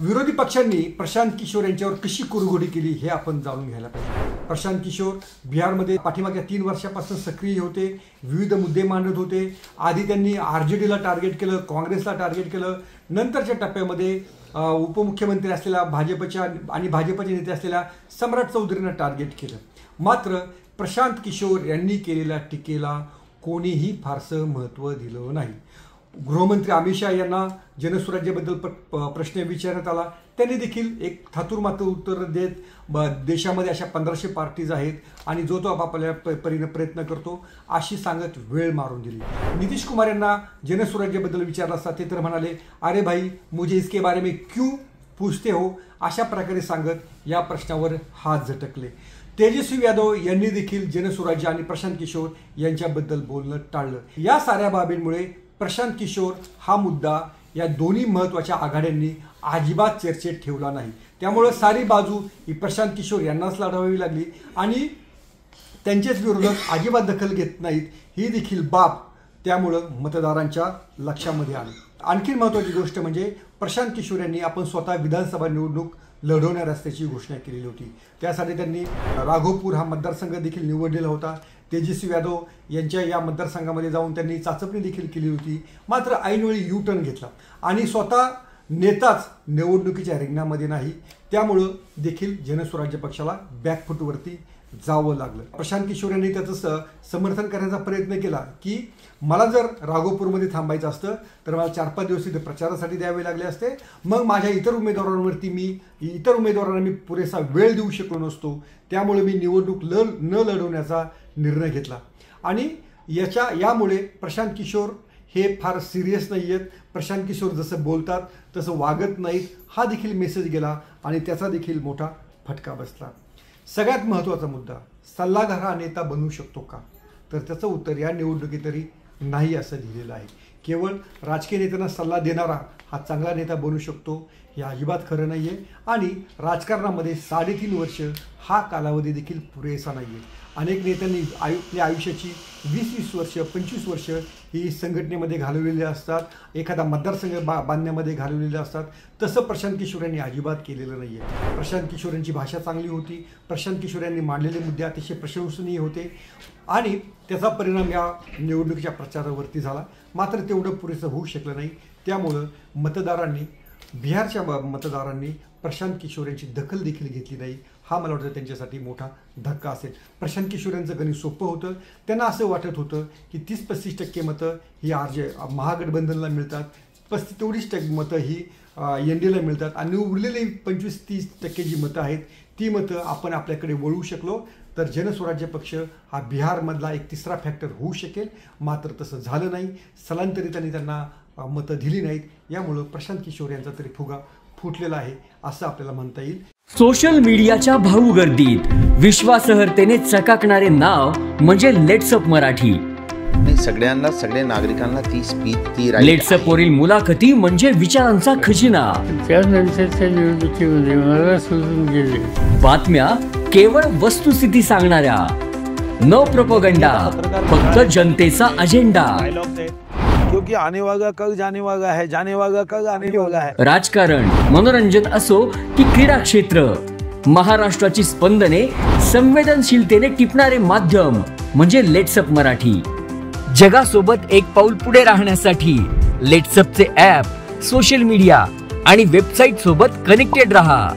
विरोधी पक्षांनी प्रशांत किशोर यांच्यावर कशी कुरघोडी केली हे आपण जाणून घ्यायला पाहिजे। प्रशांत किशोर बिहारमध्ये पाठीमागच्या 3 वर्षापासून सक्रिय होते, विविध मुद्दे मांडत होते। आधी त्यांनी आरजेडीला टार्गेट केलं, काँग्रेसला टार्गेट केलं, नंतरच्या टप्प्यामध्ये उपमुख्यमंत्री असलेल्या भाजपचे नेते असलेल्या सम्राट चौधरींना टार्गेट केलं। मात्र प्रशांत किशोर यांनी केलेल्या टीकेला कोणीही फारसं महत्त्व दिलं नाही। गृहमंत्री अमित शाह यांना जनसुराज्याबद्दल प्रश्न विचारण्यात आला, त्यांनी देखील एक थातुरमात्र उत्तर देत देशामध्ये अशा 1500 पार्टीज आहेत आणि जो तो आपापल्या परीने प्रयत्न करतो अशी सांगत वेळ मारून दिली। नितीश कुमार यांना जनसुराज्याबद्दल विचारलं असता ते तर म्हणाले, अरे भाई मुझे इसके बारे में क्यों पूछते हो, अशा प्रकारे सांगत या प्रश्नावर हात झटकले। तेजस्वी यादव यांनी देखील जनसुराज्य आणि प्रशांत किशोर यांच्याबद्दल बोलणं टाळलं। या साऱ्या बाबींमुळे प्रशांत किशोर हा मुद्दा या दोन्ही महत्त्वाच्या आघाड्यांनी अजिबात चर्चेत ठेवला नाही। त्यामुळे सारी बाजू ही प्रशांत किशोर यांनाच लढवावी लागली आणि त्यांचेच विरोधक अजिबात दखल घेत नाहीत ही देखील बाब त्यामुळं मतदारांच्या लक्षामध्ये आली। आणखी महत्त्वाची गोष्ट म्हणजे प्रशांत किशोर यांनी आपण स्वतः विधानसभा निवडणूक लढवणार असल्याची घोषणा केलेली होती। त्यासाठी त्यांनी राघोपूर हा मतदारसंघ देखील निवडलेला होता। तेजस्वी यादव यांच्या या मतदारसंघामध्ये जाऊन त्यांनी चाचपणी देखील केली होती। मात्र ऐनवेळी यू टर्न घेतला आणि स्वतः नेताच निवडणुकीच्या रिंगणामध्ये नाही, त्यामुळं देखील जनसुराज्य पक्षाला बॅकफूटवरती जावं लागलं। प्रशांत किशोर यांनी त्याचं समर्थन करण्याचा प्रयत्न केला की मला जर राघोपूरमध्ये थांबायचं असतं तर मला 4-5 दिवस तिथे प्रचारासाठी द्यावे लागले असते, मग माझ्या इतर उमेदवारांना मी पुरेसा वेळ देऊ शकलो नसतो, त्यामुळे मी निवडणूक न लढवण्याचा निर्णय घेतला। आणि यामुळे प्रशांत किशोर हे फार सिरियस नाही आहेत, प्रशांत किशोर जसं बोलतात तसं वागत नाहीत हा देखील मेसेज गेला आणि त्याचा देखील मोठा फटका बसला। सगळ्यात महत्त्वाचा मुद्दा, सल्लागार हा नेता बनू शकतो का, तर त्याचं उत्तर या निवडणुकीत तरी नाही असं दिलेलं आहे। केवळ राजकीय नेत्यांना सल्ला देणारा हा चांगला नेता बनू शकतो हे अजिबात खरं नाही आहे आणि राजकारणामध्ये 3.5 वर्ष हा कालावधी देखील पुरेसा नाही आहे। अनेक नेत्यांनी आपल्या आयुष्याची 20-20 वर्ष 25 वर्ष ही संघटनेमध्ये घालवलेली असतात, एखादा मतदारसंघ बांधण्यामध्ये घालवलेले असतात। तसं प्रशांत किशोर यांनी अजिबात केलेलं नाही आहे। प्रशांत किशोर यांची भाषा चांगली होती, प्रशांत किशोर यांनी मांडलेले मुद्दे अतिशय प्रशंसनीय होते आणि त्याचा परिणाम या निवडणुकीच्या प्रचारावरती झाला। मात्र तेवढं पुरेसं होऊ शकलं नाही, त्यामुळं बिहारच्या मतदारांनी प्रशांत किशोर यांची दखल देखील घेतली नाही। हा मला वाटतं त्यांच्यासाठी मोठा धक्का असेल। प्रशांत किशोर यांचं गणित सोपं होतं, त्यांना असं वाटत होतं की 30-35% मतं ही महागठबंधनला मिळतात, 35-40% मतं ही NDAला मिळतात आणि उरलेली 25-30% जी मतं आहेत ती मतं आपण आपल्याकडे वळवू शकलो तर जनसुराज्य पक्ष हा बिहारमधला एक तिसरा फॅक्टर होऊ शकेल। मात्र तसं झालं नाही, स्थलांतरितांनी त्यांना मतं दिली नाहीत, यामुळं प्रशांत किशोर यांचा तरी फुगा फुटलेला आहे असं आपल्याला म्हणता येईल। सोशल मीडियाच्या भाऊ गर्दीत विश्वासार्हतेने चकाकणारे नाव म्हणजे लेट्सअप मराठी। सगळ्या नागरिकांना ती स्पीच लेट्सअप वरील मुलाखती म्हणजे विचारांचा खजिना। त्यानंतरच्या निवडणुकीमध्ये मला सोडून गेले। बातम्या केवळ वस्तुस्थिती सांगणाऱ्या, न प्रोपगंडा, फक्त जनतेचा अजेंडा। क्योंकि आने वाला कल जाने वाला है, जाने वाला कल आने वाला है। राजकारण, मनोरंजन असो की क्रीडा क्षेत्र, महाराष्ट्राची स्पंदने संवेदनशीलतेने टिपणारे माध्यम म्हणजे लेट्सअप मराठी। जगासोबत एक पाऊल पुढे राहण्यासाठी लेट्सअपचे ॲप, सोशल मीडिया आणि वेबसाईट सोबत कनेक्टेड रहा।